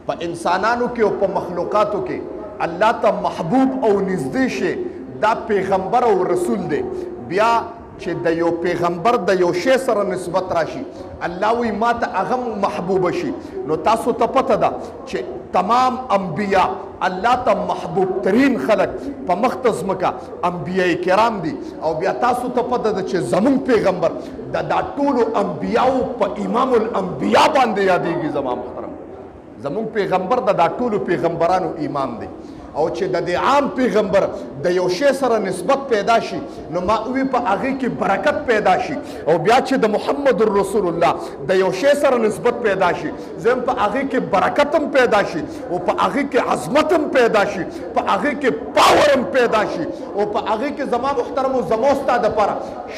په انسانانو کې او په مخلوقاتو کې الله ته محبوب او نږدې شي دا پیغمبر او رسول دی. بیا چې د یو پیغمبر د یو شی سره نسبت راشي الله وی ما ته هغه محبوب شي. نو تاسو ته پته ده چې تمام انبیا الله ته محبوب ترین خلق په مختص مکه انبیاء کرام دي. او بیا تاسو ته پته ده چې زمون پیغمبر دا ټولو انبیاو په امام الانبیا باندې یادېږي. زما محترم زمون پیغمبر دا ټولو پیغمبرانو امام دی. او چې د دې عام پیغمبر د یو شی سره نسبت پیدا شي نو ما وی په هغه کې برکت پیدا شي. او بیا چې د محمد رسول الله د یو شی سره نسبت پیدا شي زم په هغه کې برکت هم پیدا شي او په هغه کې عظمت هم پیدا شي په هغه کې پاور هم پیدا شي او په هغه کې زما محترم او زما استاد لپاره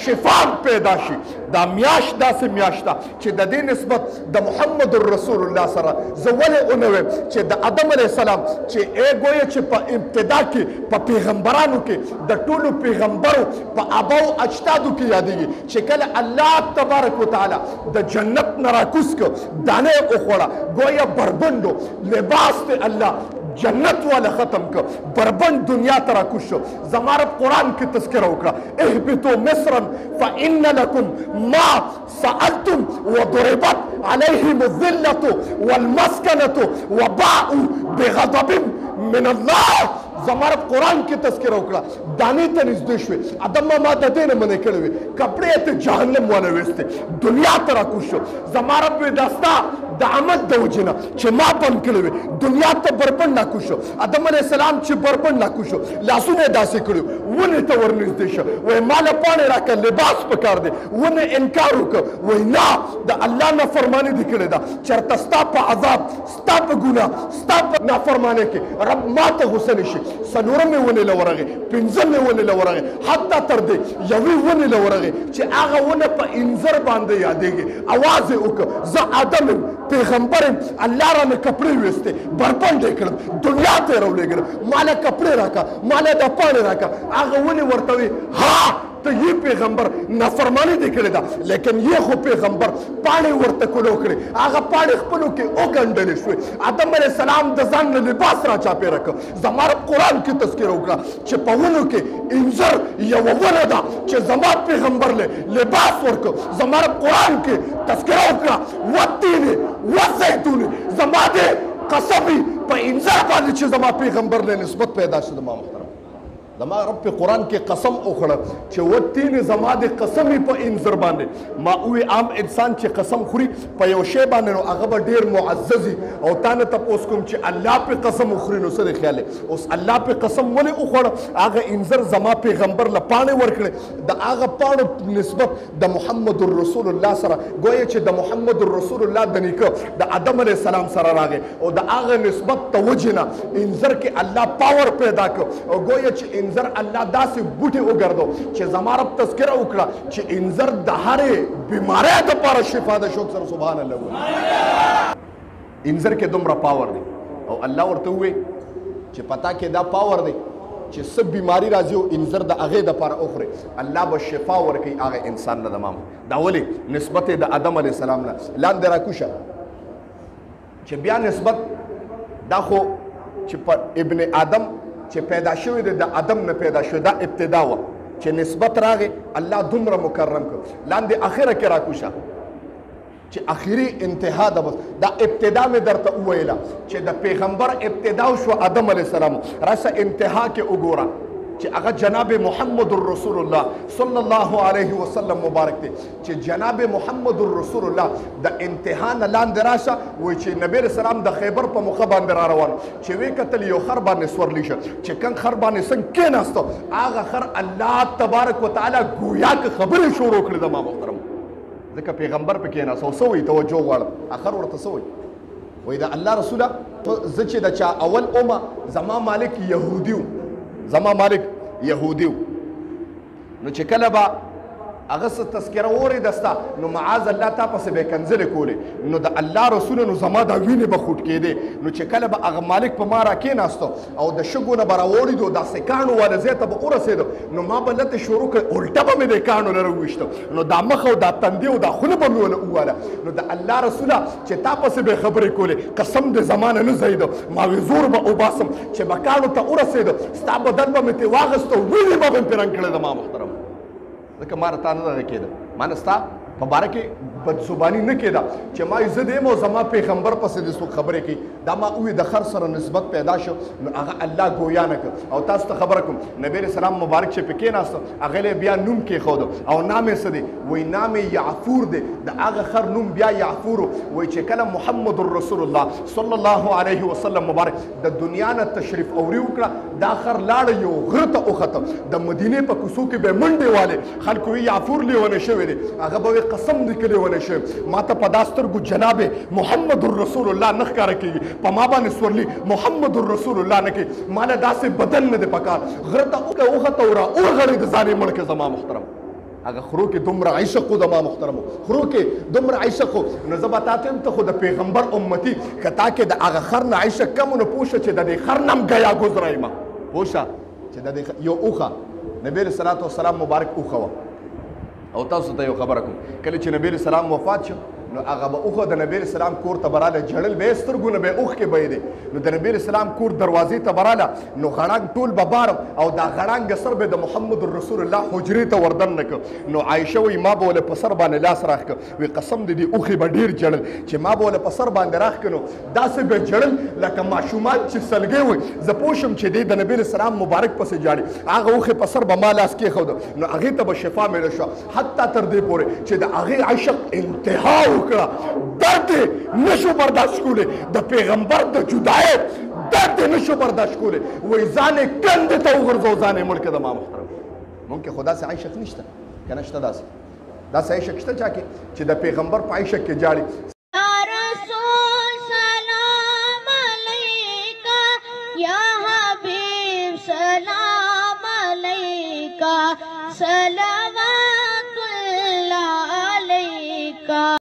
شفا پیدا شي. دا میاش داسې میاش ده چې د دې نسبت د محمد رسول الله سره زولې اونوي چې د آدم علیه السلام چې ایګوي چې په ابتدا کې په پیغمبرانو کې د ټولو پیغمبرو په اباو اجدادو کې یادېږي چې کله الله تبارک وتعالی د جنت نه راکوز کړ دانه یې وخوړه ګویا بربنډو لباس ته الله جنت والا ختم کر بربند دنیا ترا کچھ زمارب قرآن کی تذکرہ اکڑا اہبتو مصرا فإن لکم ما سألتم وضربت علیہم الذلة والمسکنة وباءوا بغضب من اللہ زمارب قرآن کی تذکرہ اکڑا دانی تا نزدې شوې ادم ما د دې نه منې کړې وې کپړې ته جهنم والا وېستې دنیا ته راکوز زمارب وې داستا د عمل د وجې نه چې ما بند کړې وې دنیا ته بربند راکوز شو ادم علیه السلام چې بربند راکوز شو لاسونه یې داسې کړي ونې ته ورنږدې شه وایي ما له پاڼې راکړه لباس پکار دی ونې انکار وکړه وایي نه د الله نافرماني دې کړې ده چېرته ستا په عذاب ستا په ګناه ستا په نافرمانۍ کې رب ما ته غوسه نه شي څلورمې ونې له ورغې پنځمې ونې له ورغې حتی تر دې یوې ونې له ورغې چې هغه ونه په انځر باندې یادېږي اواز یې وکړه زه آدم یم پیغمبر یم الله رانه کپړې ویستې بربند یې کړم دنیا ته یې راولېږلم ما له کپړې راکړه ما له دا پاڼې راکړه هغه ونې ورته وی ها تو یہ پیغمبر نافرمانی دې کړې ده لیکن یہ خو پیغمبر پاڼې ورته کولو کړې هغه پاڼې خپلو کې وګنډلې شوې آدم علیه السلام د ځان نه لباس را چاپېره کړ زما رب قرآن کې تذکره وکړه چې په ونو کې انځر یوه ونه ده چې زما پیغمبر له لباس ورکړ زما رب قرآن کې تذکره وکړه والتین والزیتون زما دې قسم په انځر باندې چې زما پیغمبر له نسبت پیدا شي زما محترم زما رب په قرآن کې قسم وکړه چې وتین زما د قسمې په انځر باندې ما وی عام انسان چې قسم خوري په یو شی باندې نو هغه به ډېر معززي او تا نه تپوس کوم چې الله په قسم وخوري نو څه دی خیال اوس الله په قسم ولې وخوړه هغه انځر زما پیغمبر له پاڼې ورکړې د هغه پاڼو نسبت د محمد رسول الله سره ګویا چې د محمد رسول الله د نیکه د آدم علیه السلام سره راغی او د هغه نسبت ته وجې نه انځر کې الله پاور پیدا کړ او ګویا چې انځر الله داسې بوټي وګرځو چې زما رب تذکره وکړه چې انځر د هرې بیمارۍ دپاره شفا ده شوق سره سبحان الله انځر کې دومره پاور دی او الله ورته ووایي چې پتا کې دا پاور دی چې څه بیماری راځي او انځر د هغې دپاره وخوري الله به شفا ورکوي هغه انسان نه د مام دا ولې نسبت د آدم علیه السلام نه لاندې راکوشه چې بیا نسبت دا خو چې په ابن آدم چې پیدا شوی دی د آدم نه پیدا شوی دا ابتدا وه چې نسبت راغی الله دومره مکرم کړ لاندې اخره کې راکوشه چې اخري انتها ده بس دا ابتدا مې درته وویله چې د پیغمبر ابتدا شو آدم علیه السلام راسه انتها کې وګوره چې هغه جناب محمد رسول الله صلی الله علیه وسلم مبارک دی چې جناب محمد رسول الله د انتها نه لاندې راشه وایي چې نبی رسول الله د خیبر په موخه باندې را روان چې ویې کتل یو خر باندې سورلی شه چې کوم خر باندې څنګه کېناسته هغه خر الله تبارک وتعالی ګویا که خبرې شروع کړې زما محترم ځکه پیغمبر پکې کېناسته او څه وایي توجه غواړم اخر ورته څه وایي وایي د الله رسوله زه چې د چا اول اومه زما مالک یهودي و زما مالک یهودی نو چې کله به هغه څه تذکره اورېده ستا نو معاذ الله تا پسې به یې کنځلې کولې نو د الله رسوله نو زما دا وینې به خوټ کېدې نو چې کله به هغه مالک په ما راکېناستو او د شګو نه به راوړېدو داسې کاڼو والا ځای ته به ورسېدو نو ما به لتې شروع کړې الټه به مې د کاڼو نه راوویشتو نو دا مخ او دا تندې او دا خوله به مې ونه وواله نو د الله رسوله چې تا پسې به یې خبرې کولې قسم د زمانه نه ځایېدو ما وی زور به وباسم چې به کاڼو ته ورسېدو ستا بدن به مې ترې واخېستو وینې به مې پرې رنګ کړې ده ما محترم ځکه ما راته نه دغه کېده ما نه ستا په باره کې بدزباني نه کېده چې ما زه د یم او زما پیغمبر پسې د څوک خبرې کوي دا ما ووی د خر سره نسبت پیدا شو نو هغه الله ګویا نه کړ او تاسو ته خبره کوم نبی علیه السلام مبارک چې پې کېناسته هغه بیا نوم کېښودو او نام یې څه دی وایي نام یې یعفور دی د هغه خر نوم بیا یعفور وایي چې کله محمد رسول الله صلی الله علیه وسلم مبارک د دنیا نه تشریف اوري وکړه دا خر لاړه یو غره ته وخته د مدینې په کوڅو کې به منډې والې خلکو وی یعفور لیونی شوی دی هغه به قسم دې کلی ونه شي ما ته په دا سترګو جناب محمد رسول الله نه ښکاره کېږي په ما باندې سورلي محمد رسول الله نه کوي ما له داسې بدن نه دی پکار غره ته وخته او راوغړېد د ځان یې مړ کړه زما محترم هغه خرو کې دومره عشق و د ما محترمو خرو کې دومره عشق و نو زه به تا ته یم ته خو د پیغمبر امتي که تا کې د هغه خر نه عشق کم نو پوه شه چې د دې خر نه هم ګیا ګزره یم پوه شه چې د دې یو اوښه نبي علیه صلات وسلام مبارک اوښه وه او تاسو ته یو خبره کوم کله چې نبی علیه السلام وفات شو نو هغه به اوښه د نبی علیه السلام کور ته به راله جړل به یې سترګو نه به یې اوښکې بهېدې نو د نبی علیه السلام کور دروازې ته به راله نو غړانګ ټول به بار او دا غړانګ سر به د محمد رسول الله حجرې ته وردن نه کړ نو عایشه وایي ما به ولې په سر باندې لاس راښ کړ وایي قسم د دې اوښې به ډېر جړل چې ما به ولې په سر باندې راښ کړ نو داسې به جړل لکه ماشومان چې سلګۍ وي زه پوه شم چې دی د نبي علیه السلام مبارک پسې جاړي هغه اوښې په سر به ما لاس کېښود نو هغې ته به شفا میله شوه حتی تر دې پورې چې د هغې عشق انتها وکړه درد نشو برداشت کولی د پیغمبر د جدای درد نشو برداشت کولی وایي ځان یې کندې ته وغورځو ځان یې مړ کړه د ما محترم مونږ کې خو داسې عشق نشته که نه شته داسې عشق شته چا کې چې د پیغمبر په عشق کې جاړي سلام